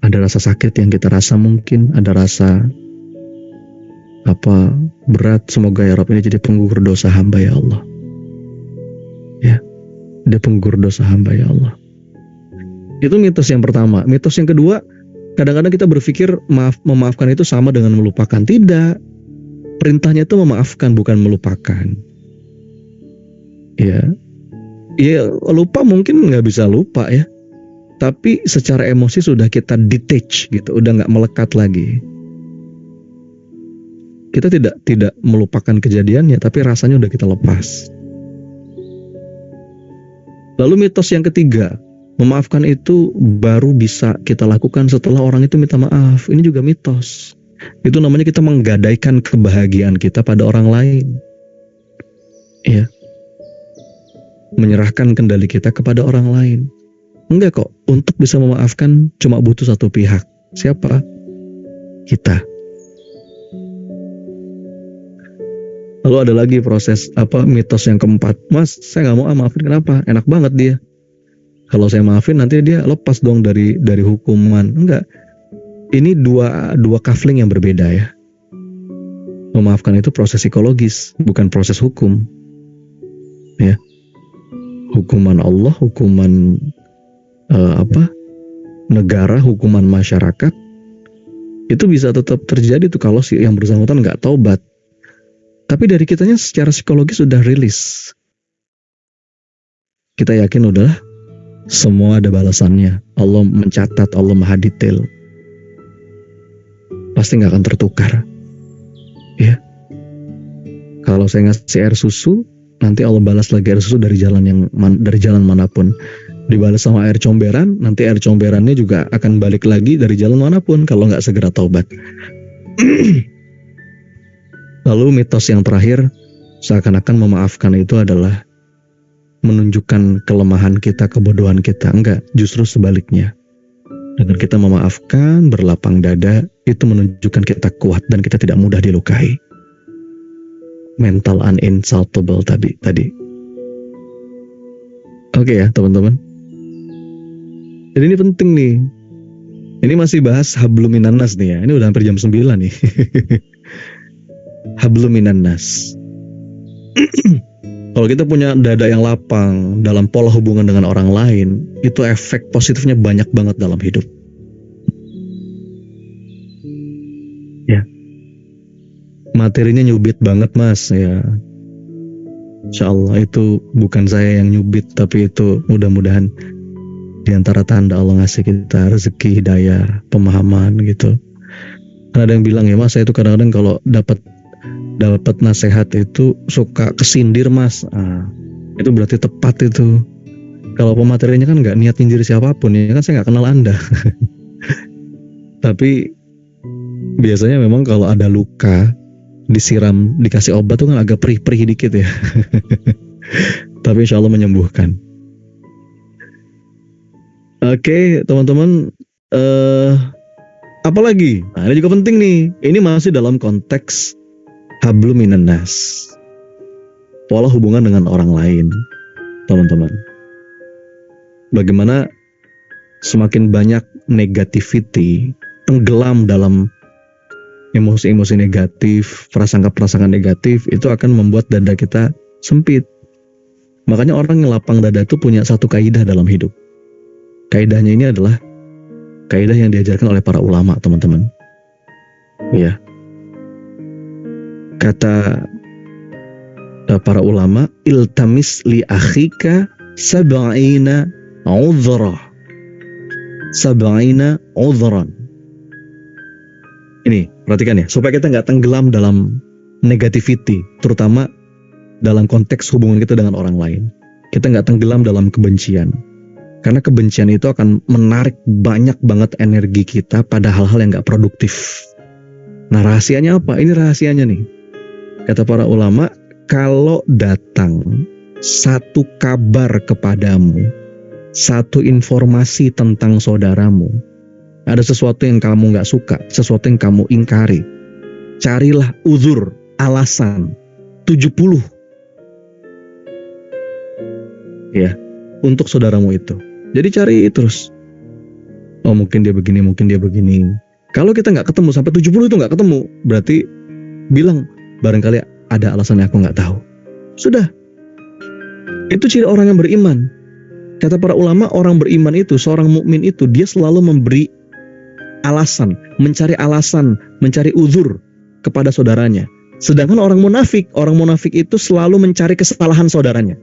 ada rasa sakit yang kita rasa, mungkin ada rasa berat. Semoga ya Rabb ini jadi penggugur dosa hamba ya Allah. Ya, dia penggugur dosa hamba ya Allah. Itu mitos yang pertama. Mitos yang kedua, kadang-kadang kita berpikir memaafkan itu sama dengan melupakan. Tidak. Perintahnya itu memaafkan, bukan melupakan. Ya, lupa mungkin nggak bisa lupa ya. Tapi secara emosi sudah kita detach gitu, udah nggak melekat lagi. Kita tidak melupakan kejadiannya, tapi rasanya udah kita lepas. Lalu mitos yang ketiga, memaafkan itu baru bisa kita lakukan setelah orang itu minta maaf. Ini juga mitos. Itu namanya kita menggadaikan kebahagiaan kita pada orang lain. Ya. Menyerahkan kendali kita kepada orang lain. Enggak kok, untuk bisa memaafkan cuma butuh satu pihak. Siapa? Kita. Lalu ada lagi proses mitos yang keempat. Mas, saya nggak mau maafin, kenapa? Enak banget dia. Kalau saya maafin nanti dia lepas dong dari hukuman. Enggak. Ini dua kafling yang berbeda ya. Memaafkan itu proses psikologis, bukan proses hukum. Ya. Hukuman Allah, hukuman negara, hukuman masyarakat itu bisa tetap terjadi tuh kalau si yang bersangkutan nggak taubat. Tapi dari kitanya secara psikologis sudah rilis. Kita yakin udahlah, semua ada balasannya. Allah mencatat, Allah maha detail. Pasti nggak akan tertukar. Ya. Kalau saya ngasih air susu, nanti Allah balas lagi air susu dari jalan manapun. Dibalas sama air comberan, nanti air comberannya juga akan balik lagi dari jalan manapun kalau nggak segera taubat. Lalu mitos yang terakhir, seakan-akan memaafkan itu adalah menunjukkan kelemahan kita, kebodohan kita. Enggak, justru sebaliknya. Dengan kita memaafkan, berlapang dada, itu menunjukkan kita kuat dan kita tidak mudah dilukai. Mental uninsultable tadi. Oke ya teman-teman. Jadi ini penting nih. Ini masih bahas hablum minan nas nih ya. Ini udah hampir jam 9 nih. Hablum minan nas. Kalau kita punya dada yang lapang dalam pola hubungan dengan orang lain, itu efek positifnya banyak banget dalam hidup. Ya. Materinya nyubit banget mas ya. Insya Allah itu bukan saya yang nyubit, tapi itu mudah-mudahan di antara tanda Allah ngasih kita rezeki, hidayah, pemahaman gitu. Karena ada yang bilang ya mas, saya itu kadang-kadang kalau dapat nasihat itu suka kesindir mas. Itu berarti tepat itu. Kalau pematerinya kan nggak niat nyindir siapapun ya kan, saya nggak kenal Anda. Tapi biasanya memang kalau ada luka disiram, dikasih obat tuh kan agak perih-perih dikit ya. Tapi insya Allah menyembuhkan. Oke teman-teman, apalagi? Nah ini juga penting nih. Ini masih dalam konteks hablum minan nas, pola hubungan dengan orang lain, teman-teman. Bagaimana semakin banyak negativity tenggelam dalam emosi-emosi negatif, prasangka-prasangka negatif itu akan membuat dada kita sempit. Makanya orang yang lapang dada itu punya satu kaidah dalam hidup. Kaidahnya ini adalah kaidah yang diajarkan oleh para ulama, teman-teman. Ya. Kata para ulama, iltamis li akhika sab'ina udhra. Sab'ina udhran. Ini, perhatikan ya, supaya kita nggak tenggelam dalam negativity, terutama dalam konteks hubungan kita dengan orang lain. Kita nggak tenggelam dalam kebencian. Karena kebencian itu akan menarik banyak banget energi kita pada hal-hal yang gak produktif. Nah, rahasianya apa? Ini rahasianya nih. Kata para ulama, kalau datang satu kabar kepadamu, satu informasi tentang saudaramu, ada sesuatu yang kamu gak suka, sesuatu yang kamu ingkari, carilah uzur, alasan, 70. Ya, untuk saudaramu itu. Jadi cari terus. Oh, mungkin dia begini, mungkin dia begini. Kalau kita nggak ketemu sampai 70 itu nggak ketemu, berarti bilang barangkali ada alasan yang aku nggak tahu. Sudah. Itu ciri orang yang beriman. Kata para ulama, orang beriman itu, seorang mukmin itu, dia selalu memberi alasan, mencari uzur kepada saudaranya. Sedangkan orang munafik itu selalu mencari kesalahan saudaranya.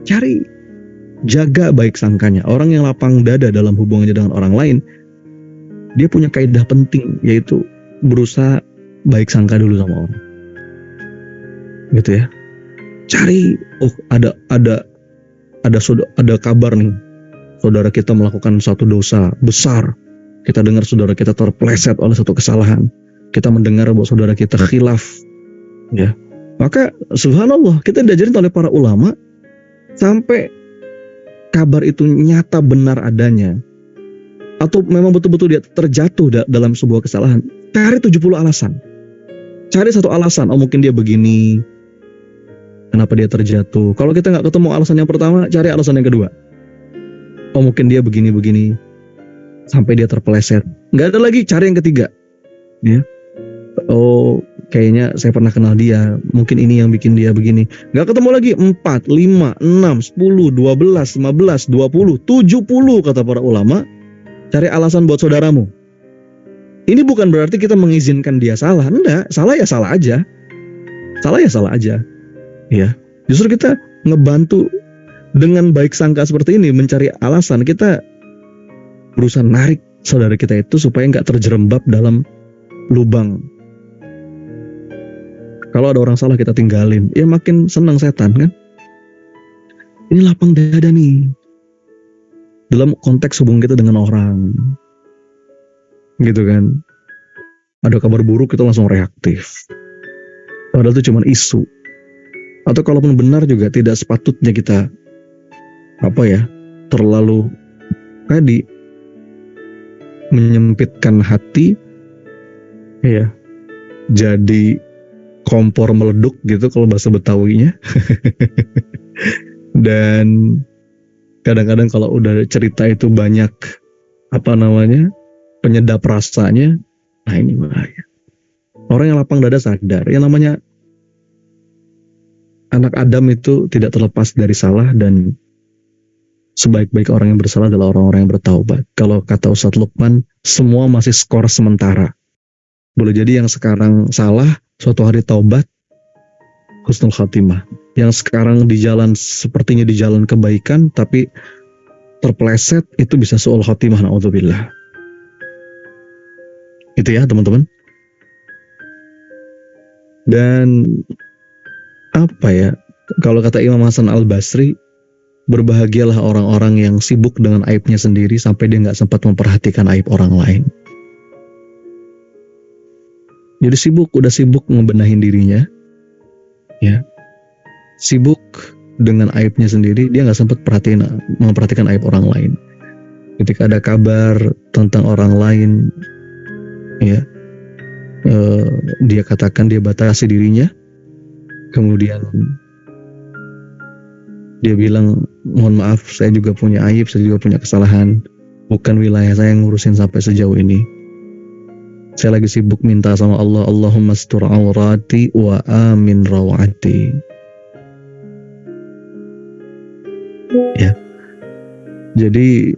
Cari, jaga baik sangkanya. Orang yang lapang dada dalam hubungannya dengan orang lain, dia punya kaidah penting, yaitu berusaha baik sangka dulu sama orang. Gitu ya. Cari, oh ada kabar nih, saudara kita melakukan suatu dosa besar. Kita dengar saudara kita terpleset oleh satu kesalahan. Kita mendengar bahwa saudara kita khilaf. Ya. Maka subhanallah, kita diajarin oleh para ulama, sampai kabar itu nyata benar adanya, atau memang betul-betul dia terjatuh dalam sebuah kesalahan, cari 70 alasan. Cari satu alasan, oh mungkin dia begini, kenapa dia terjatuh. Kalau kita nggak ketemu alasan yang pertama, cari alasan yang kedua. Oh mungkin dia begini-begini, sampai dia terpeleset. Nggak ada lagi, cari yang ketiga. Ya. Oh, kayaknya saya pernah kenal dia, mungkin ini yang bikin dia begini. Gak ketemu lagi, 4, 5, 6, 10, 12, 15, 20, 70 kata para ulama. Cari alasan buat saudaramu. Ini bukan berarti kita mengizinkan dia salah. Enggak, salah ya salah aja. Salah ya salah aja. Ya, justru kita ngebantu dengan baik sangka seperti ini, mencari alasan. Kita berusaha narik saudara kita itu supaya gak terjerembab dalam lubang. Kalau ada orang salah kita tinggalin, ya makin senang setan kan. Ini lapang dada nih dalam konteks hubungan kita dengan orang, gitu kan. Ada kabar buruk kita langsung reaktif, padahal itu cuma isu. Atau kalaupun benar juga tidak sepatutnya kita terlalu tadi menyempitkan hati, ya, jadi kompor meleduk gitu kalau bahasa Betawinya. Dan kadang-kadang kalau udah cerita itu banyak penyedap rasanya, nah ini bahaya. Orang yang lapang dada sadar, yang namanya anak Adam itu tidak terlepas dari salah, dan sebaik-baik orang yang bersalah adalah orang-orang yang bertaubat. Kalau kata Ustadz Lukman, semua masih skor sementara. Boleh jadi yang sekarang salah, suatu hari taubat, husnul khatimah. Yang sekarang sepertinya di jalan kebaikan, tapi terpleset, itu bisa su'ul khatimah, na'udzubillah. Itu ya teman-teman. Dan kalau kata Imam Hasan Al-Basri, berbahagialah orang-orang yang sibuk dengan aibnya sendiri sampai dia gak sempat memperhatikan aib orang lain. Jadi udah sibuk ngebenahin dirinya, ya, sibuk dengan aibnya sendiri, dia nggak sempat memperhatikan aib orang lain. Ketika ada kabar tentang orang lain, ya, dia katakan, dia batasi dirinya, kemudian dia bilang, mohon maaf, saya juga punya aib, saya juga punya kesalahan, bukan wilayah saya yang ngurusin sampai sejauh ini. Saya lagi sibuk minta sama Allah, Allahumma astur aurati wa amin rawati. Ya. Jadi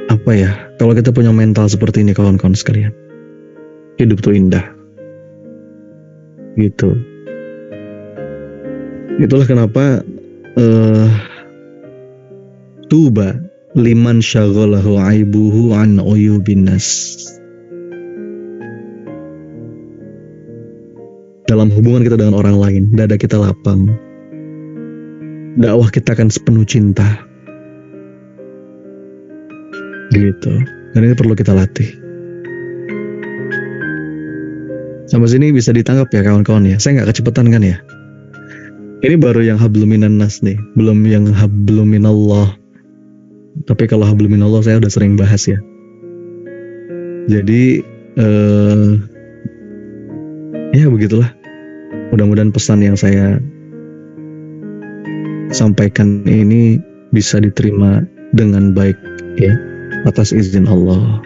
apa ya? Kalau kita punya mental seperti ini kawan-kawan sekalian, hidup tuh indah. Gitu. Itulah kenapa tuba liman syaghalahu aibuhu an uyubin nas. Dalam hubungan kita dengan orang lain, dada kita lapang. Dakwah kita akan sepenuh cinta. Gitu. Dan ini perlu kita latih. Sampai sini bisa ditangkap ya kawan-kawan ya. Saya nggak kecepatan kan ya. Ini baru yang habluminan nas nih, belum yang habluminallah. Tapi kalau habluminallah saya udah sering bahas ya. Jadi ya begitulah. Mudah-mudahan pesan yang saya sampaikan ini bisa diterima dengan baik ya, atas izin Allah.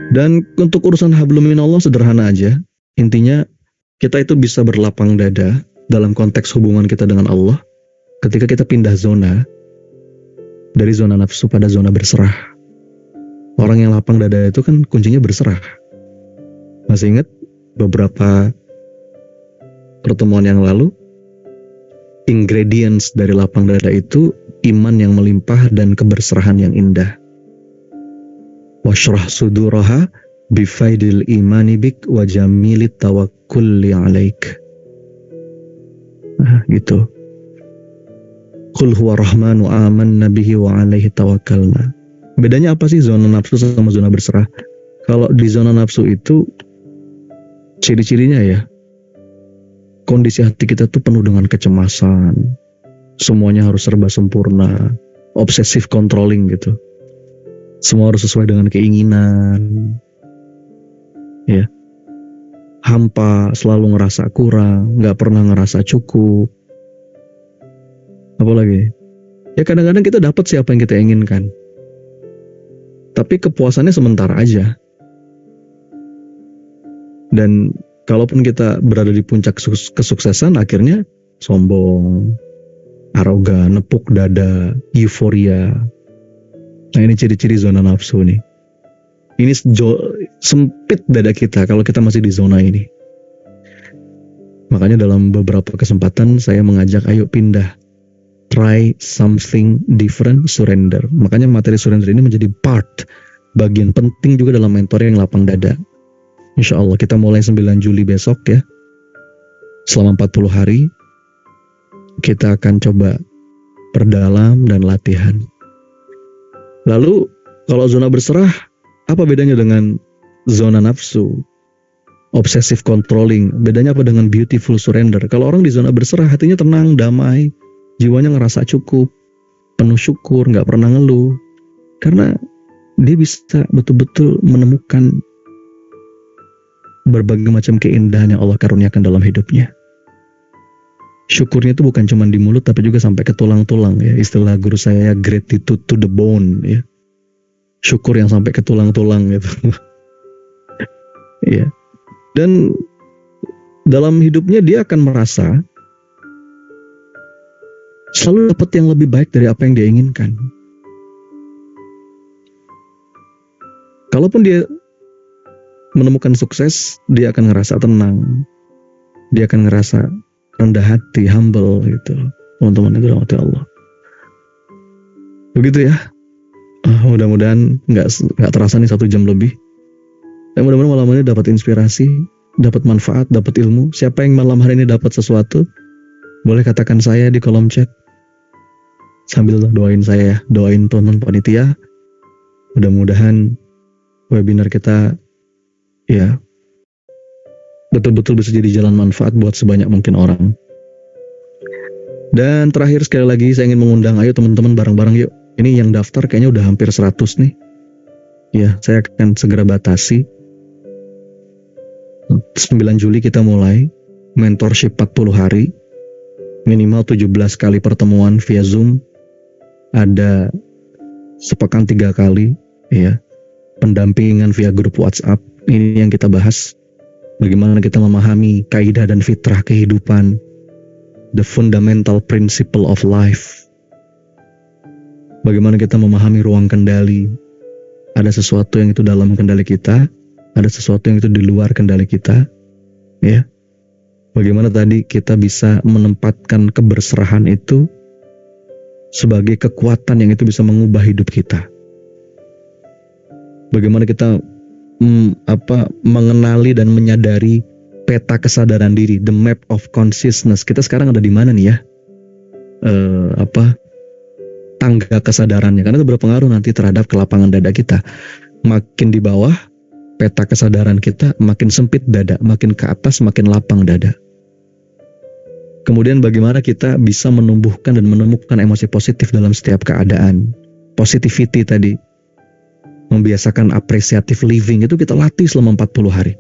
Dan untuk urusan hablum minallah sederhana aja. Intinya kita itu bisa berlapang dada dalam konteks hubungan kita dengan Allah ketika kita pindah zona dari zona nafsu pada zona berserah. Orang yang lapang dada itu kan kuncinya berserah. Masih ingat beberapa pertemuan yang lalu, ingredients dari lapang dada itu iman yang melimpah dan keberserahan yang indah. Washrah suduraha bifaidil imani bik wa jamilit tawakkulli alaik. Nah, gitu. Qul huwa rahmanu amanna bihi wa alaihi tawakkalna. Bedanya apa sih zona nafsu sama zona berserah? Kalau di zona nafsu itu ciri-cirinya ya, kondisi hati kita tuh penuh dengan kecemasan. Semuanya harus serba sempurna, obsessive controlling gitu. Semua harus sesuai dengan keinginan. Ya. Hampa, selalu ngerasa kurang, gak pernah ngerasa cukup. Apalagi? Ya kadang-kadang kita dapat siapa yang kita inginkan. Tapi kepuasannya sementara aja. Dan kalaupun kita berada di puncak kesuksesan, akhirnya sombong, arogan, nepuk dada, euforia. Nah ini ciri-ciri zona nafsu nih. Ini sempit dada kita kalau kita masih di zona ini. Makanya dalam beberapa kesempatan saya mengajak ayo pindah. Try something different, surrender. Makanya materi surrender ini menjadi bagian penting juga dalam mentoring lapang dada. Insya Allah kita mulai 9 Juli besok ya. Selama 40 hari kita akan coba perdalam dan latihan. Lalu kalau zona berserah, apa bedanya dengan zona nafsu? Obsessive controlling, bedanya apa dengan beautiful surrender? Kalau orang di zona berserah, hatinya tenang, damai, jiwanya ngerasa cukup, penuh syukur, gak pernah ngeluh. Karena dia bisa betul-betul menemukan berbagai macam keindahan yang Allah karuniakan dalam hidupnya. Syukurnya itu bukan cuma di mulut tapi juga sampai ke tulang-tulang ya. Istilah guru saya gratitude to the bone ya. Syukur yang sampai ke tulang-tulang gitu. Ya. Dan dalam hidupnya dia akan merasa selalu dapat yang lebih baik dari apa yang dia inginkan. Kalaupun dia menemukan sukses, dia akan ngerasa tenang. Dia akan ngerasa rendah hati, humble gitu. Teman-teman itu rahmati Allah. Begitu ya. Mudah-mudahan nggak terasa nih 1 jam lebih. Dan mudah-mudahan malam ini dapat inspirasi, dapat manfaat, dapat ilmu. Siapa yang malam hari ini dapat sesuatu, boleh katakan saya di kolom chat. Sambil doain saya ya, doain teman-teman panitia. Mudah-mudahan webinar kita ya betul-betul bisa jadi jalan manfaat buat sebanyak mungkin orang. Dan terakhir sekali lagi saya ingin mengundang, ayo teman-teman bareng-bareng yuk. Ini yang daftar kayaknya udah hampir 100 nih. Ya, saya akan segera batasi. 9 Juli kita mulai mentorship 40 hari. Minimal 17 kali pertemuan via Zoom. Ada sepekan 3 kali, ya, pendampingan via grup WhatsApp. Ini yang kita bahas. Bagaimana kita memahami kaidah dan fitrah kehidupan, the fundamental principle of life. Bagaimana kita memahami ruang kendali. Ada sesuatu yang itu dalam kendali kita, ada sesuatu yang itu di luar kendali kita, ya. Bagaimana tadi kita bisa menempatkan keberserahan itu sebagai kekuatan yang itu bisa mengubah hidup kita. Bagaimana kita mengenali dan menyadari peta kesadaran diri, the map of consciousness. Kita sekarang ada di mana nih ya? Tangga kesadarannya, karena itu berpengaruh nanti terhadap kelapangan dada kita. Makin di bawah peta kesadaran kita, makin sempit dada, makin ke atas makin lapang dada. Kemudian bagaimana kita bisa menumbuhkan dan menemukan emosi positif dalam setiap keadaan. Positivity tadi. Membiasakan appreciative living itu kita latih selama 40 hari.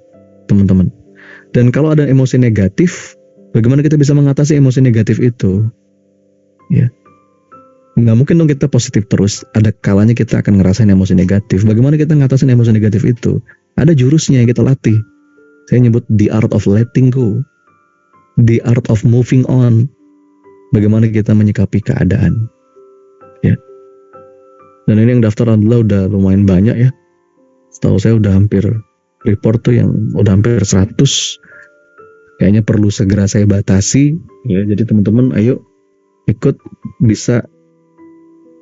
Teman-teman. Dan kalau ada emosi negatif, bagaimana kita bisa mengatasi emosi negatif itu? Ya. Nggak mungkin dong kita positif terus. Ada kalanya kita akan ngerasain emosi negatif. Bagaimana kita ngatasin emosi negatif itu? Ada jurusnya yang kita latih. Saya nyebut the art of letting go. The art of moving on. Bagaimana kita menyikapi keadaan. Ya. Dan ini yang daftar adalah udah lumayan banyak ya. Setahu saya udah hampir report tuh yang udah hampir 100. Kayaknya perlu segera saya batasi. Ya, jadi teman-teman ayo ikut, bisa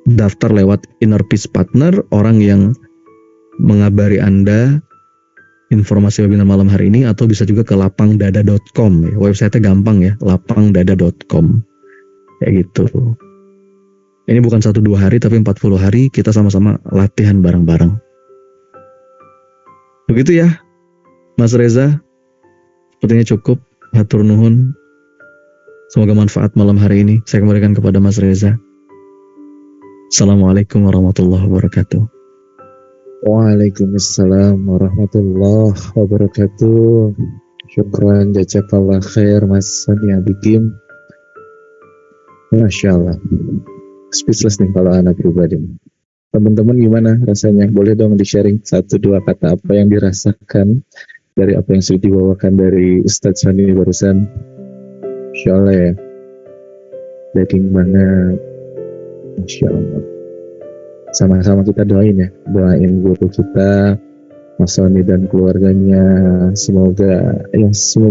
daftar lewat Inner Peace Partner. Orang yang mengabari Anda informasi webinar malam hari ini, atau bisa juga ke lapangdada.com ya. Website-nya gampang ya, lapangdada.com. Kayak gitu. Ini bukan 1-2 hari tapi 40 hari kita sama-sama latihan bareng-bareng. Begitu ya Mas Reza. Sepertinya cukup. Hatur nuhun. Semoga manfaat malam hari ini. Saya kembalikan kepada Mas Reza. Assalamualaikum warahmatullahi wabarakatuh. Waalaikumsalam warahmatullahi wabarakatuh. Syukran, jazakallah khair Mas Sani Abikim. Masya Allah. Speechless nih kalau anak pribadi. Teman-teman gimana rasanya? Boleh dong di-sharing 1-2 kata apa yang dirasakan dari apa yang sudah dibawakan dari Ustadz Sani barusan. Masya Allah ya. Daging banget. Masya Allah. Sama-sama kita doain ya, doain guru kita, Mas Soni dan keluarganya. Semoga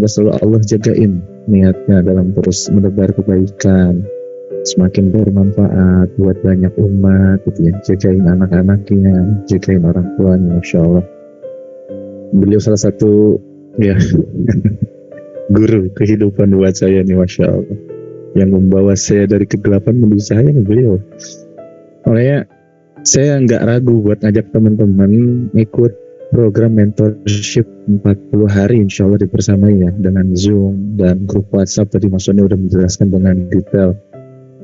selalu Allah jagain niatnya dalam terus menebar kebaikan, semakin bermanfaat buat banyak umat gitu ya. Jagain anak-anaknya, jagain orang tuanya. Masya Allah. Beliau salah satu ya guru kehidupan buat saya nih, Masya Allah. Yang membawa saya dari kegelapan menuju cahaya nih beliau. Makanya saya nggak ragu buat ngajak teman-teman ikut program mentorship 40 hari insya Allah dibersamai ya, dengan Zoom dan grup WhatsApp. Tadi Mas Soni udah menjelaskan dengan detail.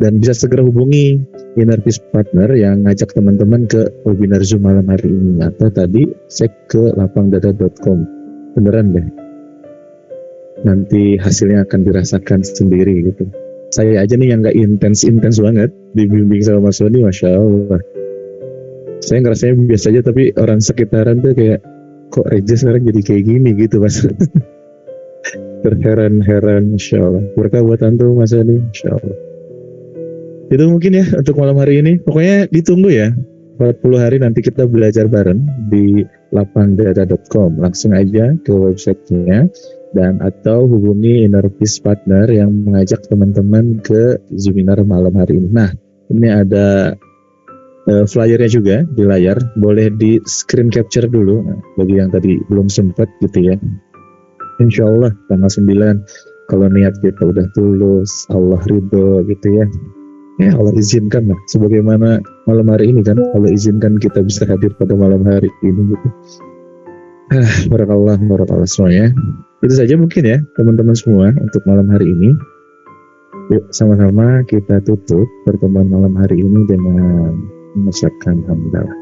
Dan bisa segera hubungi Inner Peace Partner yang ngajak teman-teman ke webinar Zoom malam hari ini. Atau tadi cek ke lapangdada.com. Beneran deh. Nanti hasilnya akan dirasakan sendiri gitu. Saya aja nih yang gak intens banget dibimbing sama Mas Soni, Masya Allah. Saya ngerasanya biasa aja, tapi orang sekitaran tuh kayak, kok Reza sekarang jadi kayak gini gitu Mas. Terheran-heran, Masya Allah. Berkah buat antum Mas Soni, Masya Allah. Itu mungkin ya untuk malam hari ini. Pokoknya ditunggu ya, 40 hari nanti kita belajar bareng di lapangdada.com. Langsung aja ke websitenya, dan atau hubungi Inner Peace Partner yang mengajak teman-teman ke seminar malam hari ini. Nah, ini ada flyernya juga di layar, boleh di screen capture dulu bagi yang tadi belum sempat gitu ya. Insya Allah tanggal 9 kalau niat kita udah tulus, Allah ridho gitu ya. Ya Allah izinkan lah, sebagaimana malam hari ini kan Allah izinkan kita bisa hadir pada malam hari ini gitu. Barakallah semuanya. Itu saja mungkin ya teman-teman semua untuk malam hari ini. Yuk sama-sama kita tutup pertemuan malam hari ini dengan mengucapkan hamdalah.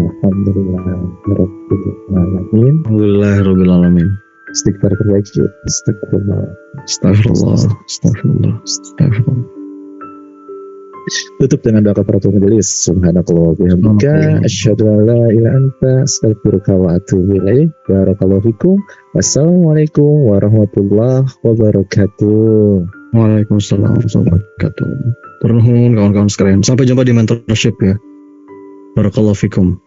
Alhamdulillah rabbil alamin. Alhamdulillah rabbil alamin. Istighfar terbaik yuk. Astagfirullah. Astagfirullah. Astagfirullah. Astagfirullah. Tutup dengan doa kafaratul majelis. Subhanakallah wa bihamdika asyhadu an la ilaha illa anta astaghfiruka wa atubu ilaik. Barakallahu fikum. Wassalamualaikum warahmatullahi wabarakatuh. Waalaikumsalam warahmatullahi wabarakatuh. Turun kawan-kawan sekalian. Sampai jumpa di mentorship ya. Barakallahu fikum.